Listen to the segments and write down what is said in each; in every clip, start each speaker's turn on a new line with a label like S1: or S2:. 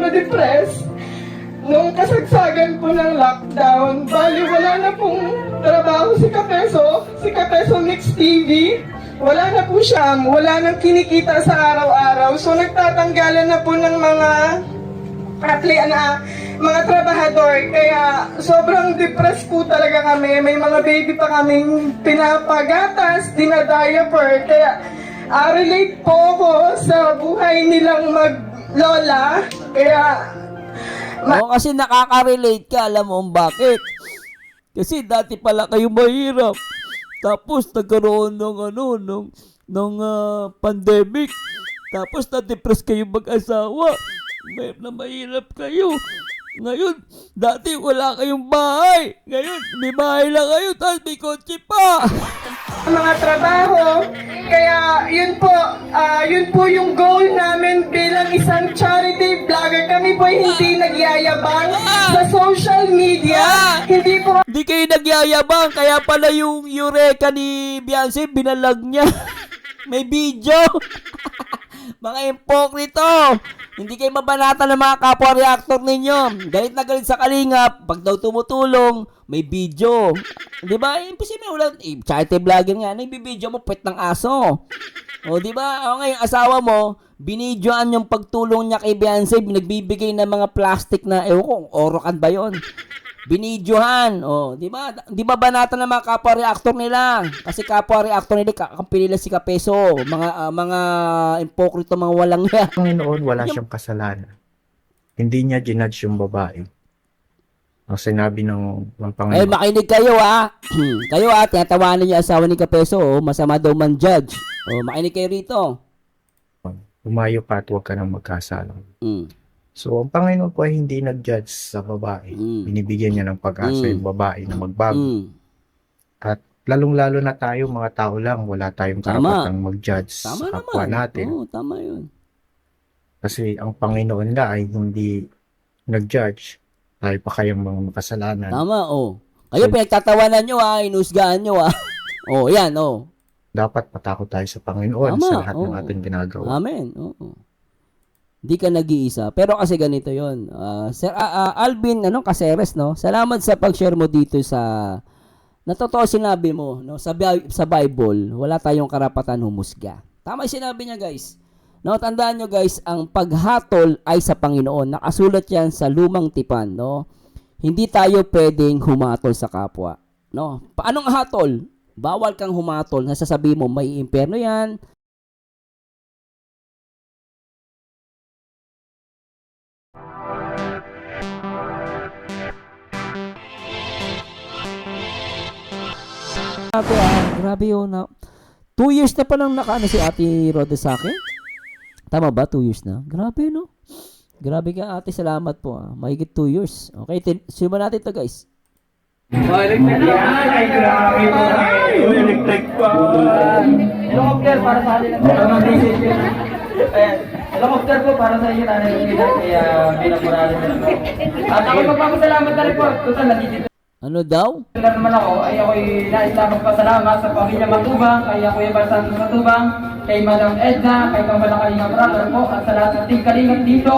S1: na-depress nung kasagsagan po ng lockdown. Bali, wala na pong trabaho si Kapeso Mix TV. Wala na po siya, wala nang kinikita sa araw-araw. So nagtatanggalan na po ng mga trabahador. Kaya sobrang depressed po talaga kami. May mga baby pa kaming pinapagatas, dinadiaper. Kaya relate po ako sa buhay nilang mag-lola. Kaya
S2: Oo, kasi nakaka-relate ka, alam mo kung bakit. Kasi dati pala kayo mahirap. Tapos nagkaroon ng pandemic. Tapos na-depress kayo mag-asawa. Mahirap kayo. Ngayon, dati wala kayong bahay. Ngayon, may bahay lang kayo, tapos may kotse pa.
S1: mga trabaho. Kaya yun po yung goal namin bilang isang charity vlogger. Kami po hindi nagyayabang sa social media. Hindi po
S2: Hindi kayo nagyayabang, kaya pala yung Eureka ni Beyonce, binalag niya. May video. Mga impokrito. Hindi kayo mabanata ng mga kapwa-reactor ninyo. Galit na galit sa kalingap. Pag daw tumutulong, may video. Di ba? Imposible ulan. Charity vlogger nga. Nagbibideo mo, pwet ng aso. O, di ba? O ngayon, asawa mo, binidyoan yung pagtulong niya kay Beyonce. Nagbibigay ng mga plastic na, ewan ko, orokan ba yun? Binidyohan. O, di ba? Di ba banata ng mga kapwa-reactor nila? Kasi kapwa-reactor nila, kakampi nila si Kapeso. Mga impokrito, mga walang yan.
S3: Panginoon, wala siyang kasalanan. Hindi niya ginudge yung babae. Ang sinabi ng
S2: Eh,
S3: Panginoon,
S2: makinig kayo ha. Kayo ha, tinatawanan niyo asawa ni Kapeso. Oh, masama daw man judge. Oh, makinig kayo rito.
S3: umayo ka at huwag ka nang magkasala.
S2: Mm.
S3: So, ang Panginoon po ay hindi nag-judge sa babae. Binibigyan niya ng pag-asa yung babae na magbago. At lalong-lalo na tayo, mga tao lang, wala tayong karapatang mag-judge
S2: Tama
S3: sa kapwa
S2: naman.
S3: natin.
S2: Oo, tama yun.
S3: Kasi ang Panginoon nga ay hindi nag-judge. Tayo pa kayong mga makasalanan.
S2: Tama, oh. Kayo pinagtatawanan nyo ha, inusgahan nyo ha. Oh, yan, oh.
S3: Dapat patakot tayo sa Panginoon
S2: Tama,
S3: sa lahat ng
S2: oo.
S3: ating ginagawa.
S2: Amen. Oo. Hindi ka nag-iisa. Pero kasi ganito yon. Sir Alvin Caceres, no? Salamat sa pag-share mo dito sa totoo sinabi mo, no? Sa Bible, wala tayong karapatan humusga. Tama 'yung sinabi niya, guys. No, tandaan nyo guys, ang paghatol ay sa Panginoon. Nakasulat 'yan sa lumang tipan, no? Hindi tayo pwedeng humatol sa kapwa, no? Paanong hatol? Bawal kang humatol. Nasasabi mo may impyerno 'yan. Grabe yun. 2 years na pa nang nakaano si Ate Roda sa akin. Tama ba? 2 years na? Grabe, no? Grabe ka, ate. Salamat po. Mahigit 2 years. Okay, simulan natin to guys.
S4: Ay, grabe po. Electric pa. Helicopter para sa atin. Helicopter po para sa inyo, Nanay Lumina. Kaya binapurado na po. At ako magpapasalamat na rin po. Total, nandito
S2: Ano daw?
S4: na naman ako. Ay ako'y nais na magpasalamat sa pamilya Matubang, kay Kuya Barsantos Matubang, kay Madam Edna, kay Pambalang Kalingap Brother po, at sa lahat ng ating kalingap dito.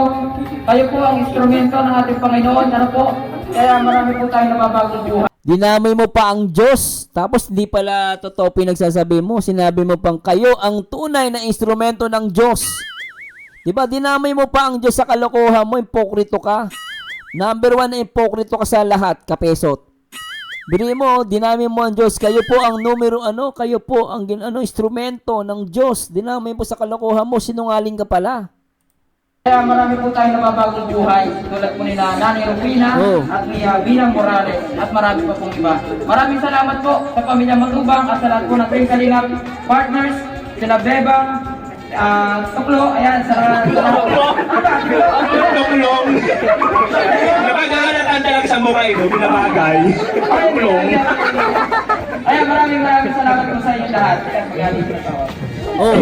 S4: Kayo po ang instrumento ng ating Panginoon. Ano po? Kaya marami po tayong nababagong buhay.
S2: Dinamay mo pa ang Diyos. Tapos di pala totoo pinagsasabi mo. Sinabi mo pang kayo ang tunay na instrumento ng Diyos. Diba? Dinamay mo pa ang Diyos sa kalokohan mo. Impokrito ka. Number 1 na impokrito ka sa lahat. Kapesot. Biri mo, dinamay mo ang Diyos. Kayo po ang kayo po ang instrumento ng Diyos. Dinamay mo sa kalokohan mo. Sinungaling ka pala.
S4: Kaya marami po tayong nababagong buhay. Tulad po nila Nanay Rufina at ni Binang Morales at marami pa pong iba. Maraming salamat po sa pamilya Matubang at sa lahat po ng ating kalingap partners, sila Bebang, Tuklo, ayan, sa Tuklong!
S5: Napagkakalatanda lang sa mukha ito, pinabagay. Tuklong!
S4: Ayan, maraming salamat po sa inyo lahat.
S2: Oh.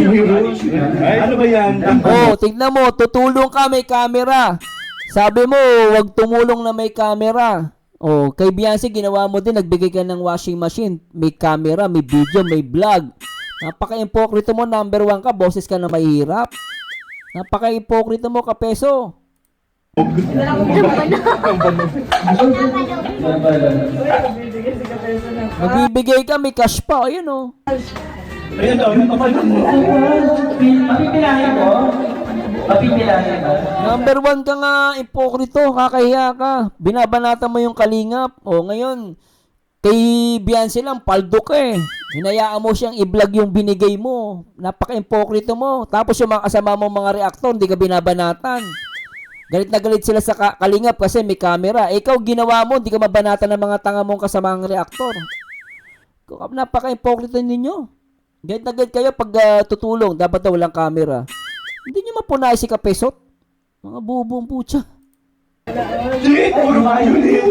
S5: Ano ba yan?
S2: Oh, tignan mo, tutulong ka, may camera. Sabi mo, wag tumulong na may camera. Oh, kay Beyonce, ginawa mo din, nagbigay ka ng washing machine. May camera, may video, may vlog. Napaka-impokrito mo, number 1 ka, boses ka na mahirap. Napaka-impokrito mo, Kapeso. Magbibigay ka, may cash pa. Ayun oh.
S5: Ayun daw, yung kapal ng
S4: Mapipilahin ko. Mapipilahin ko.
S2: Number 1 ka nga, ipokrito, kakahiya ka. Binabanata mo yung kalingap. O ngayon, kay Beyonce lang, paldo ka eh. Hinayaan mo siyang i-vlog yung binigay mo. Napaka-impokrito mo. Tapos yung mga kasama mo mga reaktor, hindi ka binabanatan. Galit na galit sila sa kalingap kasi may camera. Ikaw ginawa mo, hindi ka mabanatan ng mga tanga mong kasamang reaktor. Napaka-impokrito ninyo. Galit na galit kayo pag tutulong. Dapat na walang camera. Hindi nyo mapunay si Kapesot. Mga bubong putya.
S5: Shit! Puro kayo din!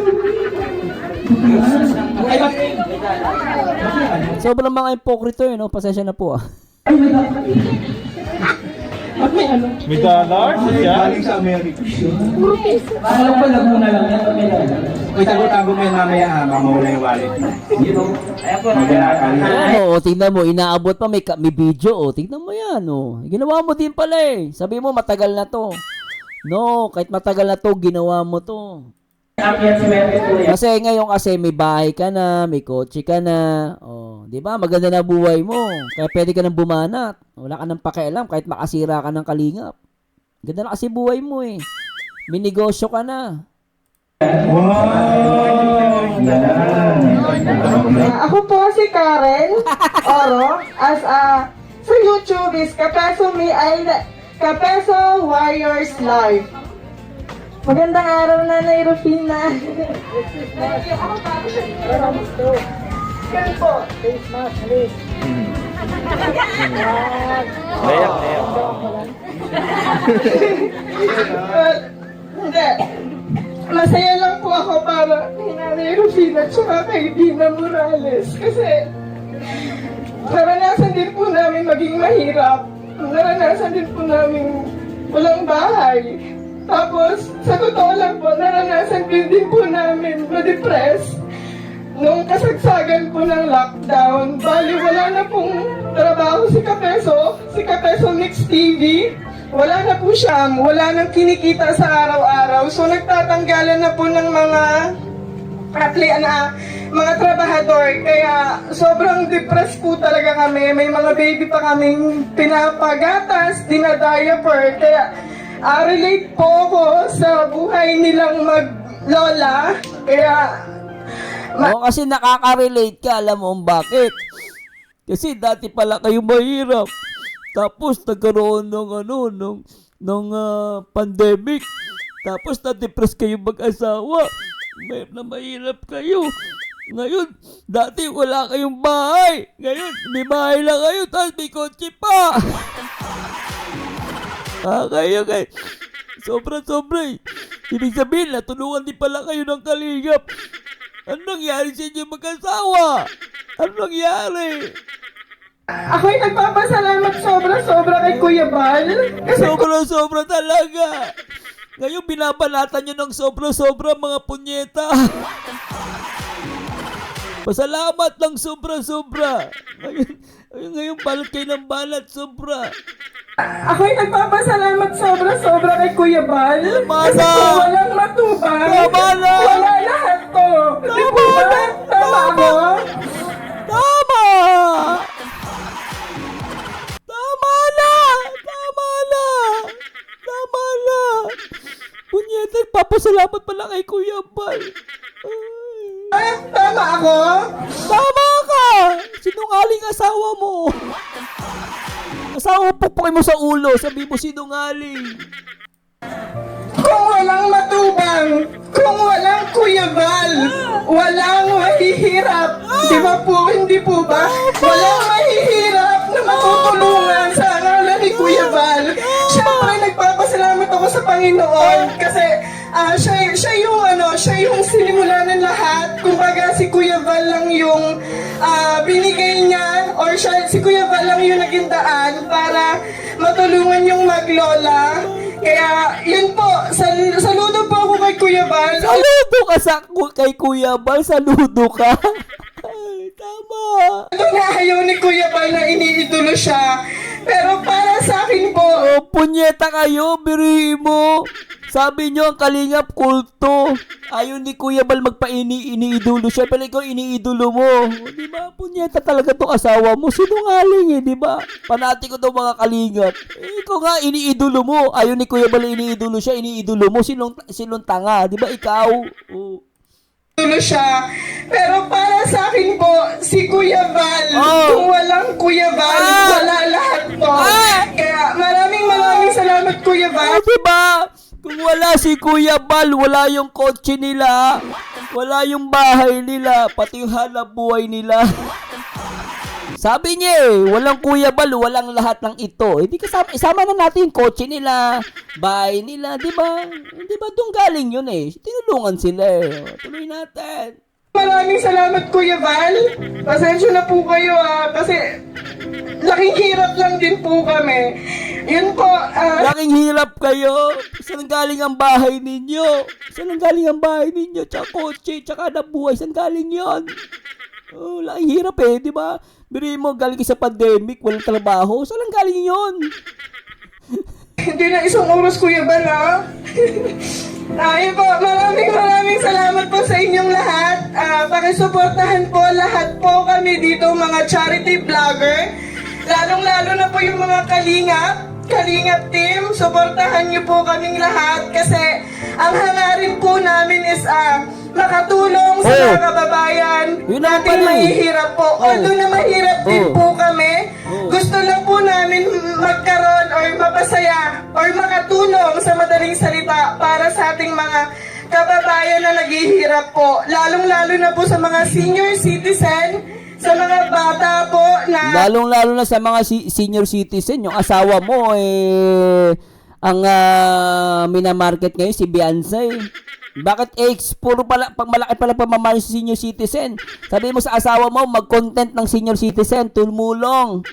S2: Sobrang mga impokrito yun, no? Pasensya na po ah.
S5: May dollar? Galing sa Amerika.
S4: Alam ko, Laguna lang yan.
S5: Uy, tago-tago mo yan mamaya ha. Mamawala yung wallet.
S4: Ayan po,
S2: Oo, tingnan mo, inaabot pa, may video, oh. Tingnan mo yan, oh. Ginawa mo din pala eh. Sabi mo, matagal na to. No, kahit matagal na to, ginawa mo to. Kasi ngayon kasi may bahay ka na, may kotse ka na. Oh, 'di ba? Maganda na buhay mo. Kaya pwede ka nang bumanat. Wala ka nang pakialam kahit makasira ka ng kalingap. Ganda na kasi buhay mo eh. May negosyo ka na.
S1: Ako po si Karen Oro as sa YouTube is Kapeso Kapeso Warriors Live. Magandang araw na Rufina. Yan po. Face mask, please. Hindi. Masaya lang po ako para kay Nanay Rufina at kay Dina Morales. Kasi naranasan din po namin maging mahirap. Naranasan din po namin walang bahay. Tapos, sa totoo lang po, naranasan din po namin ma-depress nung kasagsagan po ng lockdown. Bali, wala na pong trabaho si Kapeso Mix TV. Wala na po siya, wala nang kinikita sa araw-araw. So, nagtatanggalan na po ng mga trabahador. Kaya, sobrang depressed po talaga kami. May mga baby pa kaming pinapagatas, dinadiaper. Kaya, relate po ako sa buhay nilang mag-lola. Kaya,
S2: Oo, kasi nakaka-relate ka, alam mo bakit? Kasi dati pala kayo mahirap. Tapos nagkaroon ng pandemic. Tapos na-depress kayo mag-asawa. Mahirap kayo. Ngayon, dati wala kayong bahay. Ngayon, may bahay lang kayo, tapos may kotse pa. Kayo. Sobra-sobra eh. Ibig sabihin, natulungan din pala kayo ng kalingap. Ano nangyari sa inyo mag-asawa? Ano nangyari?
S1: ako'y nagpapasalamat sobra-sobra kay Kuya Bal.
S2: Sobra-sobra talaga. Ngayon, binabanatan nyo ng sobra-sobra mga punyeta. Pasalamat lang sobra-sobra. Ngayon, balat kayo ng balat, sobra.
S1: Ako'y nagpapasalamat sobra-sobra kay Kuya Bal.
S2: Tama
S1: Kasi
S2: na.
S1: kung walang matubang,
S2: Tama na.
S1: wala lahat to. Di po ba? Tama ako?
S2: Tama! Tama na! Tama na! Tama na! Punyeta, papasalamat pala kay Kuya Bal. Ay.
S1: Tama ako?
S2: Tama ka! Sinungaling asawa mo. Asawa mo, pukpukin mo sa ulo. Sabi mo sinungaling.
S1: Kung walang matubang, kung walang Kuya Bal, walang mahihirap. Di ba po? Hindi po ba? Walang mahihirap na matutulungan sa ngalan ni Kuya Bal. Siyempre, nagpapasalamat ako sa Panginoon kasi siya yung sinimula ng lahat. Kumbaga, si Kuya Bal lang yung binigay niya or si Kuya Bal lang yung naging daan para matulungan yung maglola. Kaya, yun po, saludo po ako kay Kuya Bal.
S2: Saludo ka kay Kuya Bal. Saludo ka. Ay, tama.
S1: Ito na ayaw ni Kuya Bal na iniidolo siya. Pero para sa akin po,
S2: Oh, punyeta kayo. Biriin mo. Sabi nyo, ang Kalingap kulto. Ayaw ni Kuya Bal iniidolo siya. Pero ikaw, iniidolo mo. O, di ba? Punyeta talaga tong asawa mo. Sinungaling eh, di ba? Panati ko tong mga Kalingap. Eh, ikaw nga, iniidolo mo. Ayaw ni Kuya Bal iniidolo siya. Iniidolo mo. Sinong tanga? Di ba? Ikaw. Oh.
S1: Tulo siya. Pero para sa akin po, si Kuya Val,
S2: Oh.
S1: kung walang Kuya Val, wala lahat po. Kaya maraming salamat Kuya Val.
S2: Oh, diba? Kung wala si Kuya Bal, wala yung kotse nila, wala yung bahay nila, pati yung hanap buhay nila. Sabi niya eh, walang Kuya Bal, walang lahat ng ito. Hindi kasama, isama na natin yung kotse nila, bahay nila, di ba? Di ba doon galing yun eh? Tinulungan sila eh. O, tuloy natin.
S1: Maraming salamat Kuya Val. Pasensya na po kayo kasi laking hirap lang din po kami. Yun po,
S2: Laking hirap kayo. Saan galing ang bahay ninyo? Saan galing ang bahay ninyo? Tsaka kotse, tsaka hanap buhay. Saan galing yon? Oh, laking hirap eh, di ba? Biri mo, galing ka sa pandemic, walang trabaho. Saan galing yon?
S1: hindi na isang oras Kuya Val Ayun po, maraming salamat po sa inyong lahat. Pakisuportahan po lahat po kami dito mga charity vlogger. Lalong-lalo na po yung mga Kalingap team. Suportahan niyo po kaming lahat kasi ang hangarin po namin is makatulong sa mga kababayan
S2: Yun naman
S1: nating
S2: pala eh.
S1: mahihirap po. Although na mahirap din po kami, gusto lang po namin magkaroon or mapasaya or makatulong sa madaling salita para sa ating mga kababayan na naghihirap po. Lalong-lalo na po sa mga senior citizen, sa mga bata po na...
S2: Lalong-lalo na sa mga senior citizen, yung asawa mo ang minamarket ngayon si Beyonce. Bakit puro pala, pag malaki pala pamamahal sa senior citizen? Sabi mo sa asawa mo, mag-content ng senior citizen, tumulong.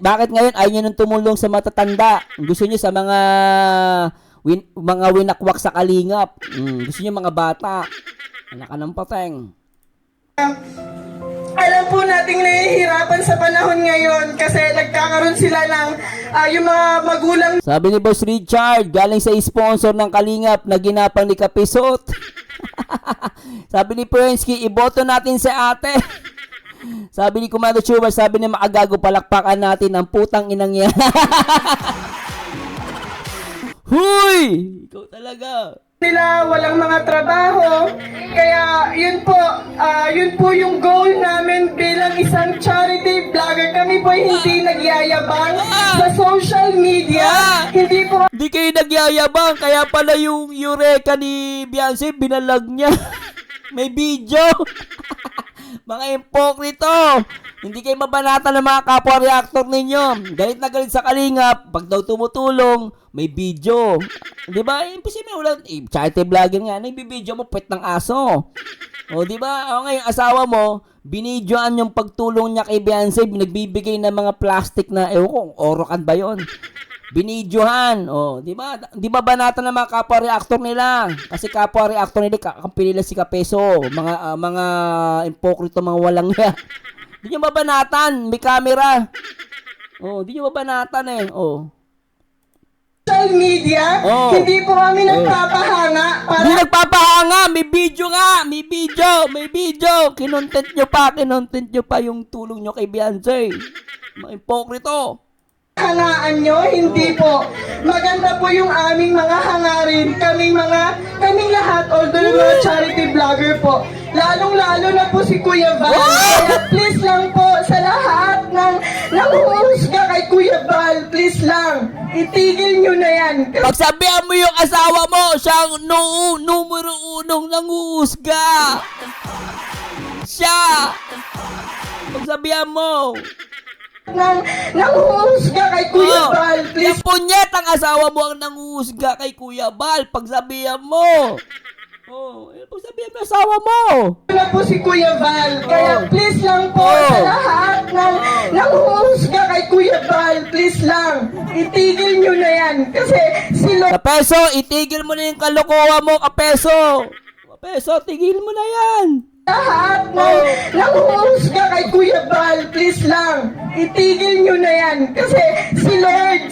S2: Bakit ngayon ayaw nyo nang tumulong sa matatanda? Gusto nyo sa mga winakwak sa Kalingap. Gusto nyo mga bata. Anak ka ng pateng.
S1: Alam po nating nahihirapan sa panahon ngayon kasi nagkakaroon sila ng yung mga magulang
S2: Sabi ni Boss Richard, galing sa sponsor ng Kalingap na ginapang ni Kapisot. Sabi ni Prensky, iboto natin sa ate. Sabi ni Commander Chuba, sabi ni Makagago, palakpakan natin ang putang inang yan. Huy! Ikaw talaga.
S1: nila, walang mga trabaho. Kaya yun po yung goal namin bilang isang charity vlogger. Kami po hindi nagyayabang sa social media. Hindi po
S2: Di kayo nagyayabang, kaya pala yung Eureka ni Beyonce, binalag niya. May video. Mga impokrito. Hindi kayo mabanatan ng mga kapwa-reactor ninyo. Galit na galit sa Kalingap. Pag daw tumutulong, may video. Di ba? Imposible ulan. Charity vlogger nga. Nagbibideo mo, pwet ng aso. O, di ba? O ngayon, asawa mo, binidyoan yung pagtulong niya kay Beyonce. Nagbibigay ng mga plastic na, ewan ko, orokan ba yun? Binidyohan. O, di ba? Di ba banatan ng mga kapwa-reactor nila? Kasi kapwa-reactor nila, kakampi nila si Kapeso. Mga impokrito, mga walang ya. Di nyo mabanatan. May camera. Oh, di nyo mabanatan eh. Oh.
S1: social media, hindi po kami nagpapahanga para
S2: Hindi nagpapahanga. May video nga. May video. Kinontent nyo pa yung tulong nyo kay Beyonce. Mga impokrito.
S1: hangaan nyo, hindi po. Maganda po yung aming mga hangarin. Kaming lahat, although mga charity vlogger po. Lalong-lalo na po si Kuya Val. Kaya please lang po sa lahat ng nanguhusga kay Kuya Val, please lang, itigil nyo na yan.
S2: Pagsabihan mo yung asawa mo, siyang numero unong nanguhusga. Siya. Pagsabihan mo.
S1: Nanguhusga kay Kuya Val, please.
S2: Yung punyet ang asawa mo ang nanguhusga kay Kuya Val. Pagsabihan mo. Pagsabihan mo yung asawa mo.
S1: Na po si Kuya Val. Kaya please lang po sa lahat ng nanguhusga kay Kuya Val, please lang, itigil nyo na yan. Kasi sila
S2: Kapeso, itigil mo na yung kalokohan mo, Kapeso. Kapeso, tigil mo na yan.
S1: lahat ng nanguhusga kay Kuya Bal, please lang, itigil nyo na yan. Kasi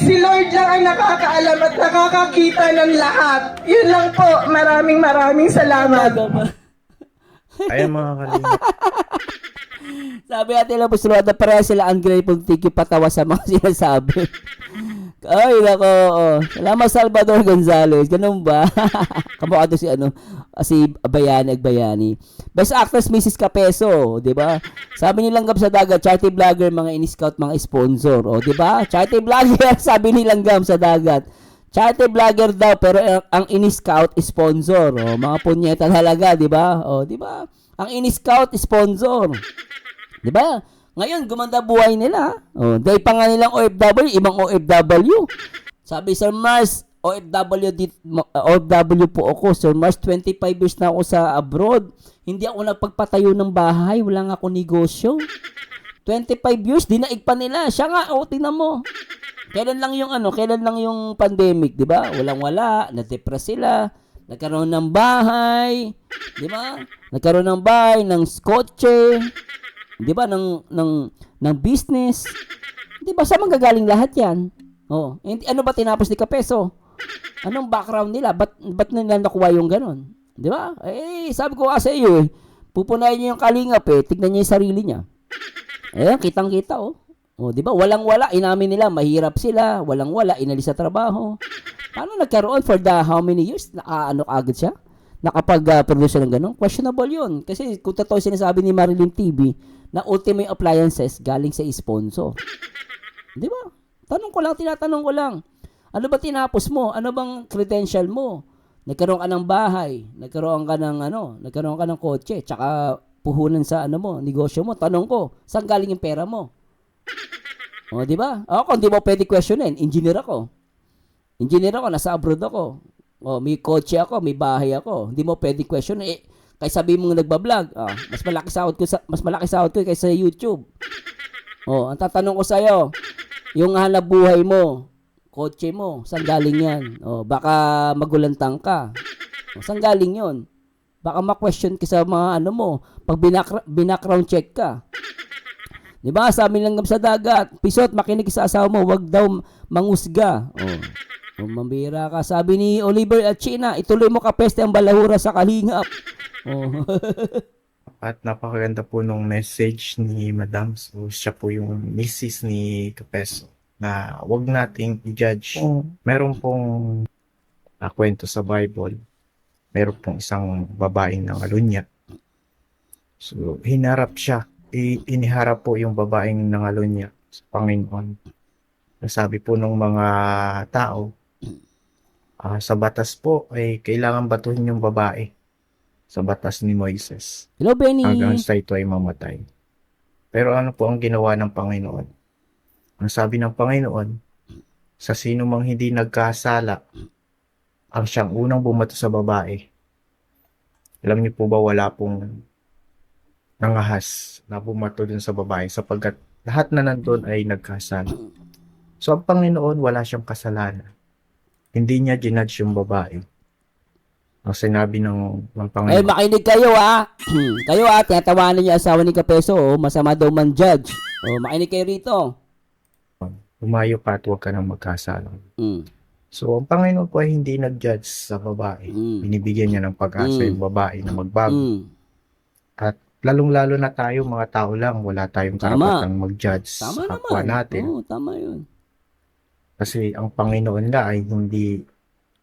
S1: si Lord lang ang nakakaalam at nakakakita ng lahat. Yun lang po, maraming salamat.
S3: Ayun mga kalingap.
S2: Sabi natin lang po na pareha sila ungrateful, thank you patawa sa mga sinasabi. Ay, nako. Oh. Salamat Salvador Gonzalez. Ganun ba? Kamukha to si Agbayani. Best Actress Mrs. Capeso, 'di ba? Sabi ni Langgam sa dagat, charity vlogger, mga in-scout, mga sponsor, 'di ba? Charity vlogger, sabi ni Langgam sa dagat. Charity vlogger daw pero ang in-scout sponsor, mga punyeta talaga, 'di ba? 'Di ba? Ang in-scout sponsor. 'Di ba? Ngayon, gumanda buhay nila. Dahil pa nga nilang OFW, ibang OFW. Sabi, Sir Mars, OFW po ako. Sir Mars, 25 years na ako sa abroad. Hindi ako nagpagpatayo ng bahay. Wala nga ako negosyo. 25 years, dinaig pa nila. Siya nga, tingnan mo. Kailan lang yung pandemic, di ba? Walang-wala, na-depress sila. Nagkaroon ng bahay, di ba? Nagkaroon ng bahay, ng kotse, di ba, ng business. Di ba, saan manggagaling lahat yan? Ano ba tinapos ni Capeso? Anong background nila? Ba't nila nakuha yung ganon? Di ba? Sabi ko sa iyo, pupunayin niyo yung kalingap, tignan niyo yung sarili niya. Kitang-kita, di ba? Walang-wala, inamin nila, mahirap sila, walang-wala, inalis sa trabaho. Paano nagkaroon for how many years? Agad siya? Nakapag-produce ng gano'n? Questionable yun. Kasi kung totoo sinasabi ni Marilyn TV na ultimate appliances galing sa sponsor. Di ba? Tinatanong ko lang. Ano ba tinapos mo? Ano bang credential mo? Nagkaroon ka ng bahay, nagkaroon ka ng kotse, tsaka puhunan sa negosyo mo. Tanong ko, saan galing yung pera mo? Di ba? Ako, hindi mo pwede questionin. Engineer ako, nasa abroad ako. May kotse ako, may bahay ako. Hindi mo pwede question. Kaya sabi mong nagba-vlog, mas malaki sahod ko kaysa YouTube. Ang tatanong ko sa iyo, yung hanap buhay mo, kotse mo, saan galing yan? Baka magulantang ka. Saan galing yon? Baka ma-question ka sa mga pag binackground check ka. Di ba? Sabi lang sa dagat, Pisot, makinig sa asawa mo, wag daw mangusga. Mambira ka. Sabi ni Oliver at China, ituloy mo kapeste ang balahura sa kalingap.
S3: At napakaganda po nung message ni Madam. So, siya po yung misis ni Capeso na wag nating i-judge. Meron pong kwento sa Bible. Meron pong isang babaeng nangalunya. So, hinarap siya. Iniharap po yung babaeng nangalunya sa Panginoon. Sabi po ng mga tao, sa batas po ay kailangan batuhin yung babae sa batas ni Moises.
S2: Hello, Benny.
S3: Hanggang sa ito ay mamatay. Pero ano po ang ginawa ng Panginoon? Ang sabi ng Panginoon, sa sino mang hindi nagkasala, ang siyang unang bumato sa babae. Alam niyo po ba wala pong nangahas na bumato dun sa babae sapagkat lahat na nandun ay nagkasala. So ang Panginoon wala siyang kasalanan. Hindi niya ginudge yung babae. Ang sinabi ng Panginoon.
S2: Makinig kayo kayo tinatawanan niyo asawa ni Capeso, masama daw man judge. Makinig kayo rito.
S3: Umayo pa at huwag ka nang magkasala. So ang Panginoon po ay hindi nag-judge sa babae. Binibigyan niya ng pag-asa yung babae na magbago. At lalong-lalo na tayo, mga tao lang, wala tayong karapatang mag-judge sa kapwa natin.
S2: Tama yun.
S3: Kasi ang Panginoon nga ay hindi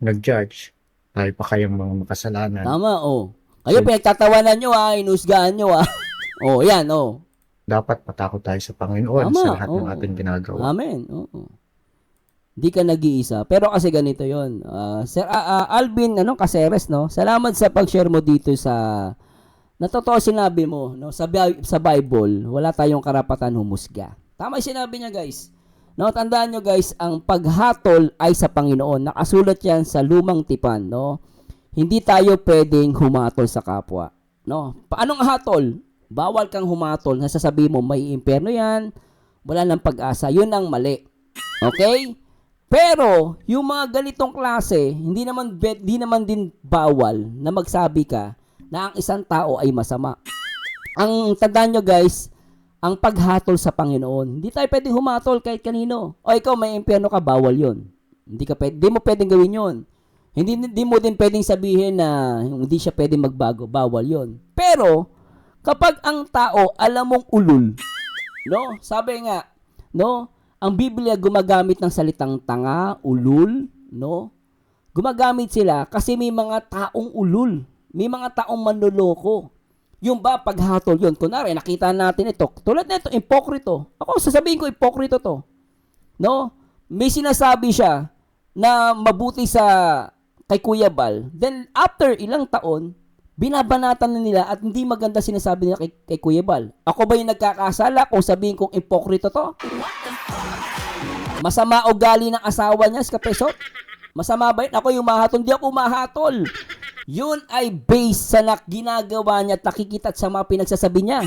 S3: nag-judge. Tayo pa kayong mga makasalanan.
S2: Tama, Kayo pinagtatawanan nyo, inusgahan nyo, yan,
S3: Dapat matakot tayo sa Panginoon sa lahat ng ating ginagawa.
S2: Amen, Hindi ka nag-iisa. Pero kasi ganito yon. Sir Alvin, Caceres, Salamat sa pag-share mo dito sa totoo sinabi mo, sa Bible, wala tayong karapatan humusga. Tama 'yung sinabi niya, guys. Tandaan nyo, guys, ang paghatol ay sa Panginoon. Nakasulat 'yan sa Lumang Tipan, Hindi tayo pwedeng humatol sa kapwa, Paanong hatol? Bawal kang humatol. Nasasabi mo may impyerno 'yan, wala nang pag-asa. 'Yun ang mali. Okay? Pero yung mga ganitong klase, hindi naman din bawal na magsabi ka na ang isang tao ay masama. ang tandaan nyo guys, ang paghatol sa Panginoon. Hindi tayo pwedeng humatol kahit kanino. O ikaw may impyerno ka, bawal yon. Hindi mo pwedeng gawin yon. Hindi mo din pwedeng sabihin na hindi siya pwedeng magbago. Bawal yon. Pero, kapag ang tao alam mong ulul, no? Sabi nga, no? Ang Biblia gumagamit ng salitang tanga, ulul, no? Gumagamit sila kasi may mga taong ulul. May mga taong manloloko. Yung ba, paghatol yun. Kunwari, nakita natin ito. Tulad na ito, ipokrito. Ako, sasabihin ko, ipokrito to. No? May sinasabi siya na mabuti sa kay Kuya Bal. Then, after ilang taon, binabanatan na nila at hindi maganda sinasabi nila kay Kuya Bal. Ako ba yung nagkakasala kung sabihin kong ipokrito to? Masama ugali ng asawa niya, si Kapeso? Masama ba yun? Ako yung mahatol. Hindi ako mahatol. Yun ay based sa ginagawa niya at nakikita sa mga pinagsasabi niya.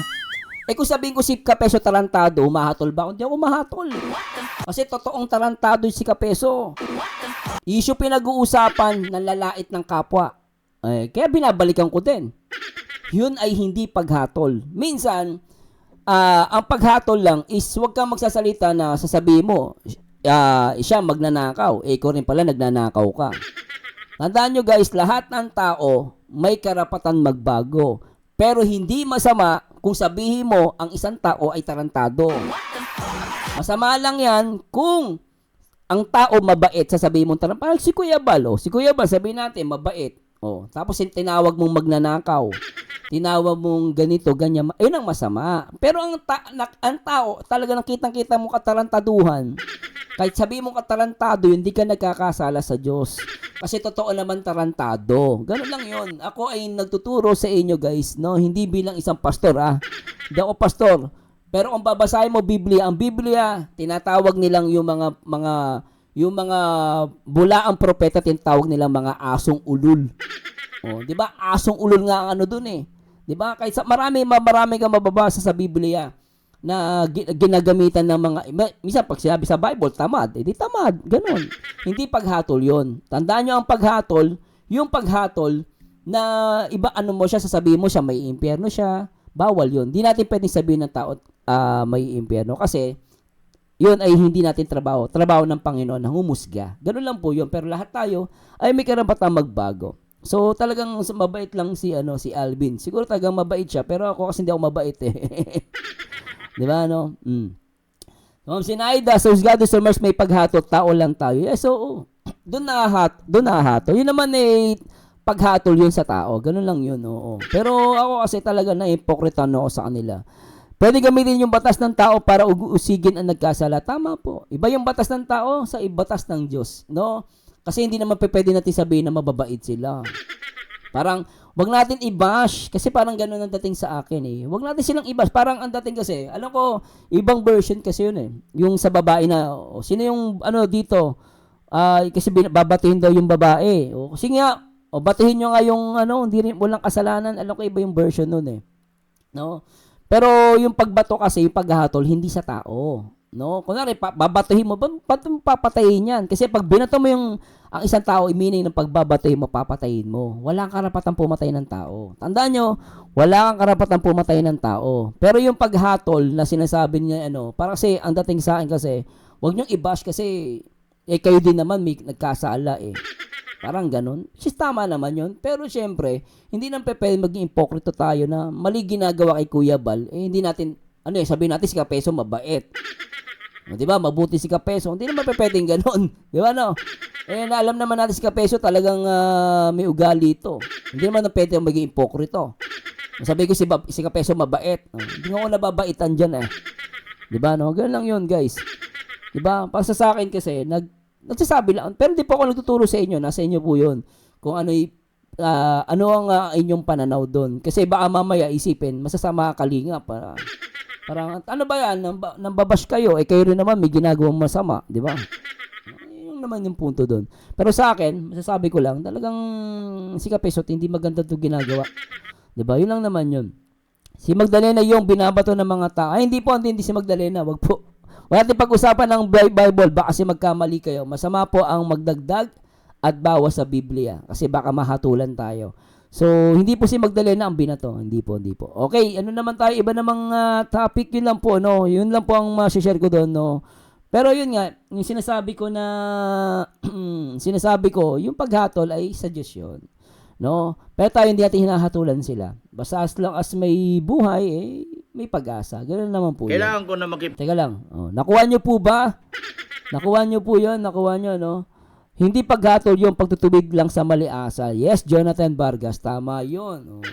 S2: Eh kung sabihin ko si Kapeso tarantado, mahatol ba? Hindi ako mahatol. Kasi totoong tarantado si Kapeso. Issue pinag-uusapan ng lalait ng kapwa. Kaya binabalikan ko din. Yun ay hindi paghatol. Minsan, ang paghatol lang is huwag kang magsasalita na sasabihin mo, siya magnanakaw. Ikaw rin pala nagnanakaw ka. Tandaan nyo guys, lahat ng tao may karapatan magbago. Pero hindi masama kung sabihin mo ang isang tao ay tarantado. Masama lang yan kung ang tao mabait, sasabihin mo tarantado. Parang si Kuya Bal, si Kuya Bal, sabihin natin, mabait. Tapos tinawag mong magnanakaw. Tinawag mong ganito, ganyan. Ayun ang masama. Pero ang tao, talaga nakitang-kita mo katarantaduhan. Kahit sabihin mo katarantado, hindi ka nagkakasala sa Diyos. Kasi totoo naman tarantado. Ganun lang yun. Ako ay nagtuturo sa inyo guys, no? Hindi bilang isang pastor, Hindi ako pastor. Pero kung babasahin mo Biblia, ang Biblia, tinatawag nilang yung mga bulaang propeta, tinatawag nilang mga asong ulul. 'Di ba? Asong ulul nga ang ano doon eh. 'Di ba? Kahit marami kang mababasa sa Biblia na ginagamitan ng mga minsan pag sinabi sa Bible tamad, di tamad, ganun. Hindi paghatol 'yon. Tandaan niyo ang paghatol, yung paghatol na iba ano mo siya, sasabihin mo siya may impyerno siya, bawal 'yon. Hindi natin pwedeng sabihin ng tao may impyerno kasi 'yun ay hindi natin trabaho ng Panginoon na humusga. Ganun lang po 'yun, pero lahat tayo ay may karapatang magbago. So talagang mabait lang si Alvin. Siguro talagang mabait siya, pero ako kasi hindi ako mabait eh. 'Di ba no? Ma'am Sinaida, sa husgado sa Mars may paghatot, tao lang tayo. Yeah, so doon nahahato. Yun naman eh paghatol yun sa tao. Ganun lang yun, oo. Pero ako kasi talaga na hipokrito ako sa kanila. Pwede gamitin yung batas ng tao para usigin ang nagkasala. Tama po. Iba yung batas ng tao sa batas ng Diyos, no? Kasi hindi naman pwede natin sabihin na mababait sila. Parang wag natin i-bash kasi parang ganoon ang dating sa akin eh. Wag natin silang i-bash. Parang ang dating kasi, alam ko, ibang version kasi yun eh. Yung sa babae na, sino yung dito? Kasi babatihin daw yung babae. Kasi nga, batihin nyo nga yung hindi rin walang kasalanan. Alam ko iba yung version nun eh. No? Pero yung pagbato kasi, yung paghahatol, hindi sa tao. No? Kunwari, babatuhin mo, ba't mo papatayin yan? Kasi pag binato mo ang isang tao, meaning ng pagbabatuhin mo, papatayin mo. Wala kang karapatang pumatay ng tao. Tandaan nyo, wala kang karapatang pumatay ng tao. Pero yung paghatol na sinasabi niya, para kasi, ang dating sa akin kasi, wag nyo i-bash kasi, kayo din naman may nagkasala eh. Parang ganun. Tama naman yun. Pero syempre, hindi naman pwede maging ipokrito tayo na mali ginagawa kay Kuya Bal. Hindi natin, sabihin natin si Kapeso mabait. Di ba? Mabuti si Kapeso. Hindi naman pwedeng ganun. Di ba no? Alam naman natin si Kapeso talagang may ugali ito. Hindi naman pwede maging ipokrito. Sabi ko si Kapeso mabait. Hindi nga ako nababaitan dyan eh. Di ba no? Ganun lang yun guys. Di ba? Para sa akin kasi, nagsasabi lang. Pero hindi po ako nagtuturo sa inyo. Nasa inyo po yun. Kung ano ang inyong pananaw doon. Kasi baka mamaya isipin, masasama kalinga parang ano ba yan? Nambabash kayo. Kayo rin naman may ginagawang masama. Di ba? Yun naman yung punto doon. Pero sa akin, masasabi ko lang, talagang si Kapeso, hindi maganda ito ginagawa. Di ba? Yun lang naman yun. Si Magdalena yung binabato ng mga tao. Hindi po, hindi si Magdalena. Wag po. Wala natin pag-usapan ng Bible, baka kasi magkamali kayo. Masama po ang magdagdag at bawas sa Biblia kasi baka mahatulan tayo. So, hindi po si Magdalena ang binato. Hindi po, hindi po. Okay, ano naman tayo? Iba namang topic. Yun lang po, no? Yun lang po ang share ko doon, no? Pero yun nga, yung sinasabi ko na, yung paghatol ay suggestion. No? Pero tayo hindi natin hinahatulan sila. Basta as long as may buhay, may pag-asa. Ganun naman po
S6: Kailangan ko na
S2: Teka lang. Oh, nakuha nyo po ba? Nakuha nyo po yun? Nakuha nyo, no? Hindi paghatol yung pagtutuwid lang sa mali asal. Yes, Jonathan Vargas, tama yun. Oh,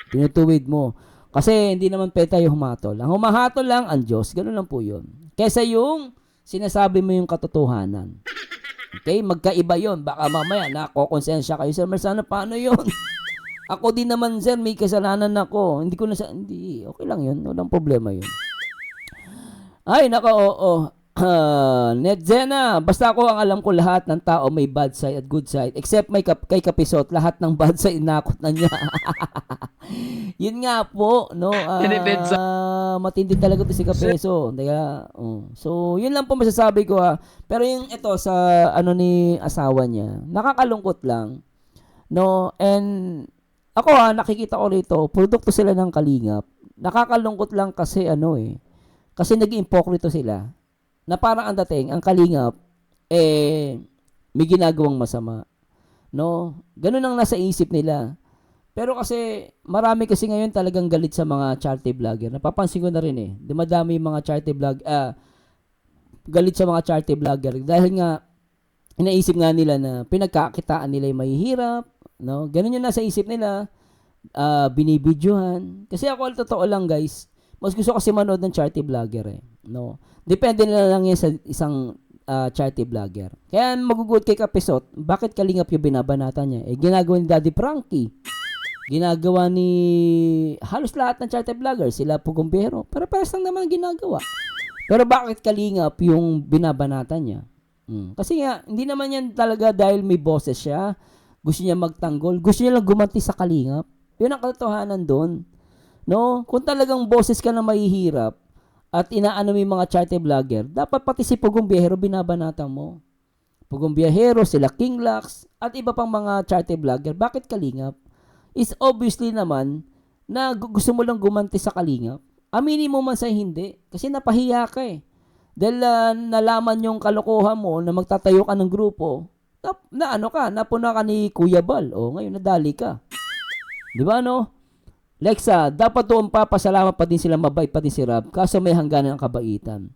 S2: tinutuwid mo. Kasi hindi naman pwede tayo humatol. Ang humahatol lang ang Diyos. Ganun lang po yun. Kesa yung sinasabi mo yung katotohanan. Okay? Magkaiba yun. Baka mamaya nakokonsensya kayo. Sir Marsano, paano yun? Ako din naman, sir, may kasalanan ako. Hindi. Okay lang yun. Walang problema yun. Ay, nako, oo. Netzena, basta ako ang alam ko lahat ng tao may bad side at good side except kay Kapisot, lahat ng bad side inakot na niya. Yun nga po, no? Matindi talaga to si Kapeso. So, yun lang po masasabi ko ha. Pero yung ito sa ni asawa niya, nakakalungkot lang. No? And ako nakikita ko rito, produkto sila ng Kalingap. Nakakalungkot lang kasi kasi naging impokrito sila. Na parang ang dating, ang Kalingap, may ginagawang masama. No? Ganun ang nasa isip nila. Pero kasi, marami kasi ngayon talagang galit sa mga charity vlogger. Napapansin ko na rin Dumadami yung mga charity galit sa mga charity vlogger. Dahil nga, inaisip nga nila na pinagkakitaan nila yung mahihirap. No? Ganun yung nasa isip nila. Binibidyohan. Kasi ako, totoo lang guys, mas gusto kasi manood ng charity vlogger No? Depende na lang yan sa isang charity vlogger. Kaya magugulat kay Kapisot, bakit Kalingap yung binabanatan niya? Ginagawa ni Daddy Frankie. Ginagawa ni halos lahat ng charity vlogger. Sila Pugumbero. Pero pares lang naman ginagawa. Pero bakit Kalingap yung binabanatan niya? Kasi nga, hindi naman yan talaga dahil may boses siya. Gusto niya magtanggol. Gusto niya lang gumanti sa Kalingap. Yun ang katotohanan doon. No? Kung talagang boses ka na mahihirap, at inaano mo yung mga charity vlogger, dapat pati si Pugong Biyahero binabanatan mo. Pugong Biyahero, sila King Lax, at iba pang mga charity vlogger. Bakit Kalingap? Is obviously naman na gusto mo lang gumanti sa Kalingap. Aminin mo man sa hindi. Kasi napahiya ka Dahil nalaman yung kalokohan mo na magtatayo ka ng grupo, napuna ka ni Kuya Bal. Ngayon nadali ka. Di ba Lexa, dapat doon papasalamat pa din sila, mabait pa din si Rab, kaso may hangganan ang kabaitan.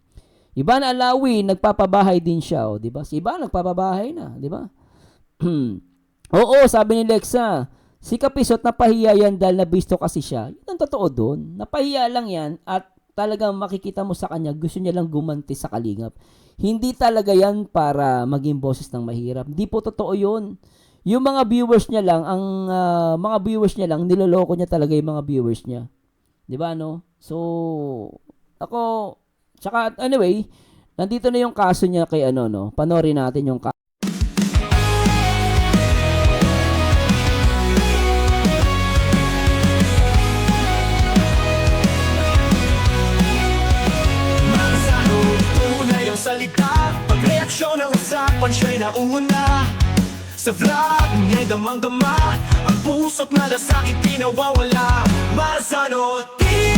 S2: Iba na Alawi, nagpapabahay din siya, di ba? Si Iba nagpapabahay na, di ba? Oo, sabi ni Lexa, si Kapisot napahiya yan dahil nabisto kasi siya. Yun ang totoo doon. Napahiya lang yan at talagang makikita mo sa kanya, gusto niya lang gumanti sa Kalingap. Hindi talaga yan para maging boses ng mahirap. Hindi po totoo yun. Yung mga viewers niya lang, niloloko niya talaga yung mga viewers niya. 'Di ba So, ako tsaka anyway, nandito na yung kaso niya kay Panoorin natin yung kaso.
S7: Magsano, tunay ang salita. Pagreaksyon ng usapan, siya'y nauna. Sa vlog, nga'y damang-dama. Ang puso't nalasakit, di nawawala. Marsano TV.